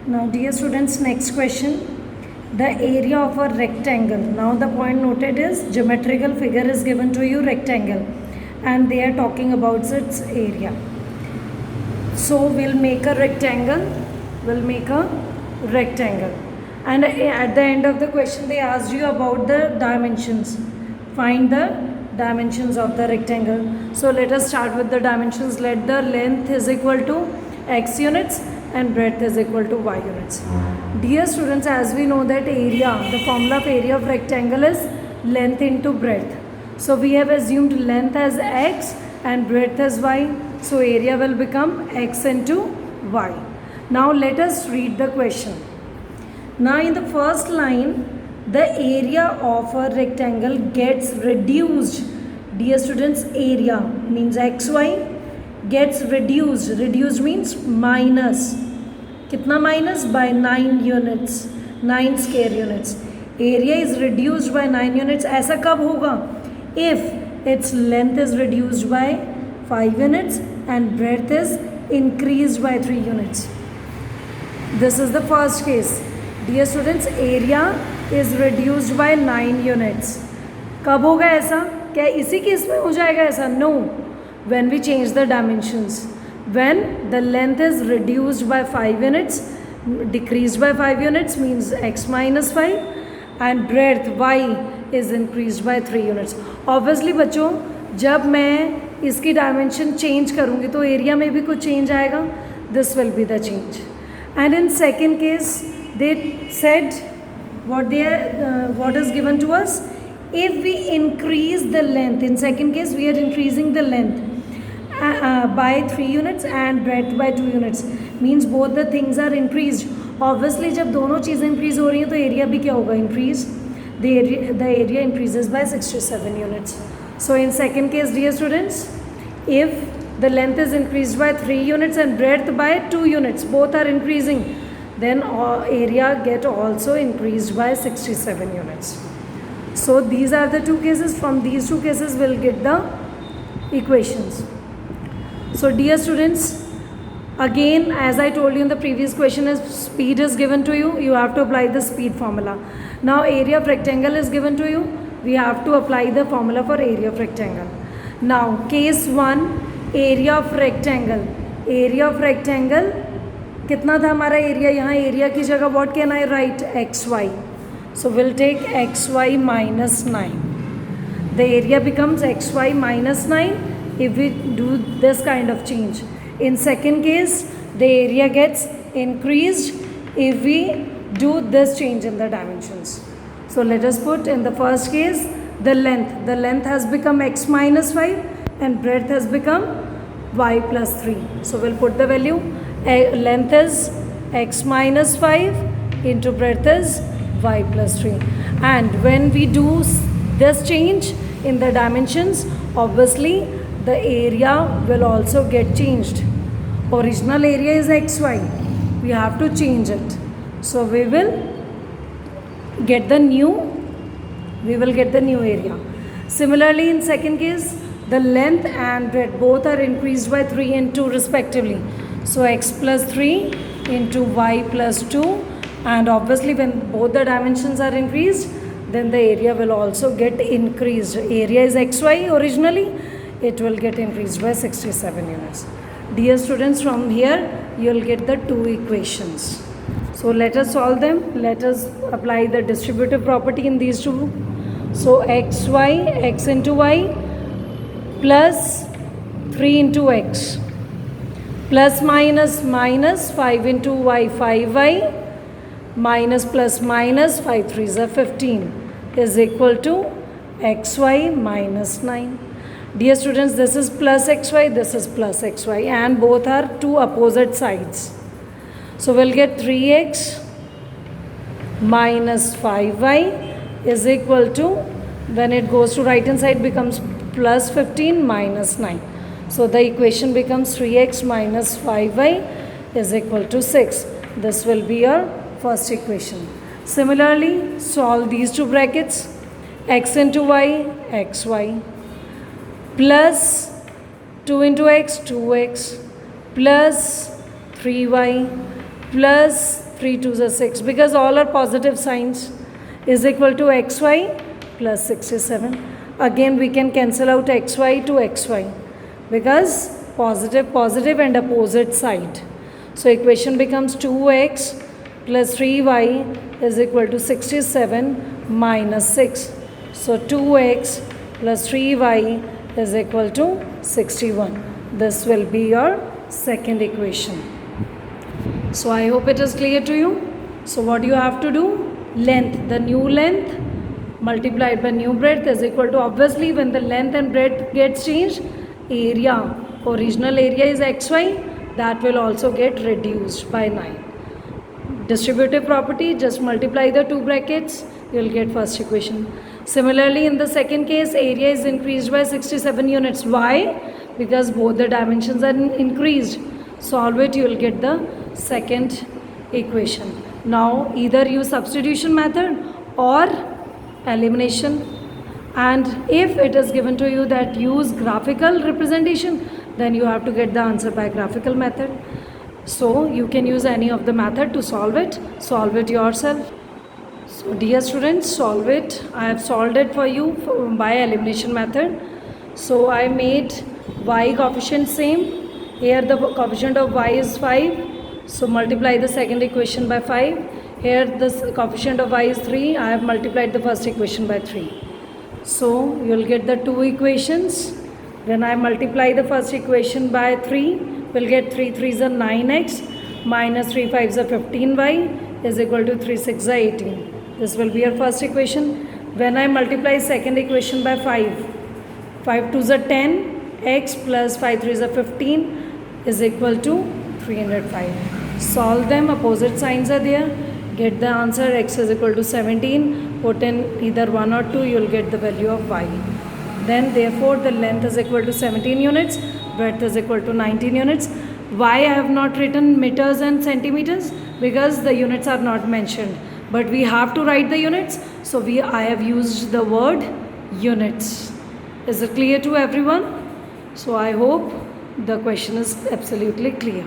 Now dear students, next question. The area of a rectangle. Now the point noted is geometrical figure is given to you, rectangle, and they are talking about its area. So we'll make a rectangle. And at the end of the question they asked you about the dimensions. Find the dimensions of the rectangle. So let us start with the dimensions. Let the length is equal to x units and breadth is equal to y units. Dear students, as we know that area, the formula of area of rectangle is length into breadth. So we have assumed length as x and breadth as y. So area will become x into y. Now let us read the question. Now in the first line, the area of a rectangle gets reduced. Dear students, area means xy gets reduced. Reduced means minus. Kitna minus? By 9 units, 9 square units. Area is reduced by 9 units. ऐसा कब होगा? If its length is reduced by 5 units and breadth is increased by 3 units. This is the first case. Dear students, area is reduced by 9 units. कब होगा ऐसा? क्या इसी case में हो जाएगा ऐसा? No. When we change the dimensions. When the length is reduced by 5 units, decreased by 5 units means x minus 5 and breadth y is increased by 3 units. Obviously बच्चों, जब मैं इसकी डायमेंशन चेंज करूँगी तो एरिया में भी कुछ चेंज आएगा. This will be the change. And in second case, they said what is given to us. If we increase the length, in second case we are increasing the length by 3 units and breadth by 2 units, means both the things are increased. Obviously जब दोनों चीज़ें increase हो रही हैं तो area भी क्या होगा? Increase. The area increases by 67 units. So in second case, dear students, if the length is increased by 3 units and breadth by 2 units, both are increasing, then area get also increased by 67 units. So these are the two cases. From these two cases we'll get the equations. So dear students, again as I told you in the previous question, is speed is given to you, you have to apply the speed formula. Now area of rectangle is given to you, we have to apply the formula for area of rectangle. Now case 1, area of rectangle. area of rectangle कितना था हमारा area? यहाँ area की जगह what can I right? xy. So we'll take xy minus 9. The area becomes xy minus 9 if we do this kind of change. In second case, the area gets increased if we do this change in the dimensions. So let us put in the first case the length. The length has become x minus 5 and breadth has become y plus 3. So we'll put the value. Length is x minus 5 into breadth is y plus 3. And when we do this change in the dimensions, obviously the area will also get changed. Original area is xy. We have to change it. So we will get the new area. Similarly, in second case, the length and breadth both are increased by 3 and 2 respectively. So x plus 3 into y plus 2, and obviously when both the dimensions are increased, then the area will also get increased. Area is xy originally, it will get increased by 67 units. Dear students, from here you will get the two equations. So let us solve them. Let us apply the distributive property in these two. So xy, x into y plus 3 into x plus minus minus 5 into y, 5y minus plus minus 5 3s are 15 is equal to xy minus 9. Dear students, this is plus xy, this is plus xy, and both are two opposite sides. So we'll get 3x minus 5y is equal to, when it goes to right hand side becomes plus 15 minus 9. So the equation becomes 3x minus 5y is equal to 6. This will be your first equation. Similarly, solve these two brackets. X into y, xy, plus 2 into x, 2x, plus 3y, plus 3 2s are 6, because all are positive signs, is equal to xy plus 67. Again we can cancel out xy to xy because positive and opposite side. So equation becomes 2x plus 3y is equal to 67 minus 6. So 2x plus 3y is equal to 61. This will be your second equation. So I hope it is clear to you. So what you have to do? Length, the new length multiplied by new breadth is equal to, obviously when the length and breadth gets changed, area, original area is xy, that will also get reduced by 9. Distributive property, just multiply the two brackets, you will get first equation. Similarly in the second case, area is increased by 67 units. Why? Because both the dimensions are increased. Solve it, you will get the second equation. Now either use substitution method or elimination, and if it is given to you that use graphical representation, then you have to get the answer by graphical method. So you can use any of the method to solve it yourself. So dear students, solve it. I have solved it for you by elimination method. So I made y coefficient same. Here the coefficient of y is 5. So multiply the second equation by 5. Here the coefficient of y is 3. I have multiplied the first equation by 3. So you will get the two equations. When I multiply the first equation by 3, we'll get 3 3s are 9x minus 3 5s are 15y is equal to 3 6 are 18. This will be your first equation. When I multiply second equation by 5, 5 2s are 10, x plus 5 3s are 15 is equal to 305. Solve them, opposite signs are there. Get the answer, x is equal to 17. Put in either 1 or 2, you will get the value of y. Then therefore the length is equal to 17 units, breadth is equal to 19 units. Why I have not written meters and centimeters? Because the units are not mentioned. But we have to write the units, so I have used the word units. Is it clear to everyone? So I hope the question is absolutely clear.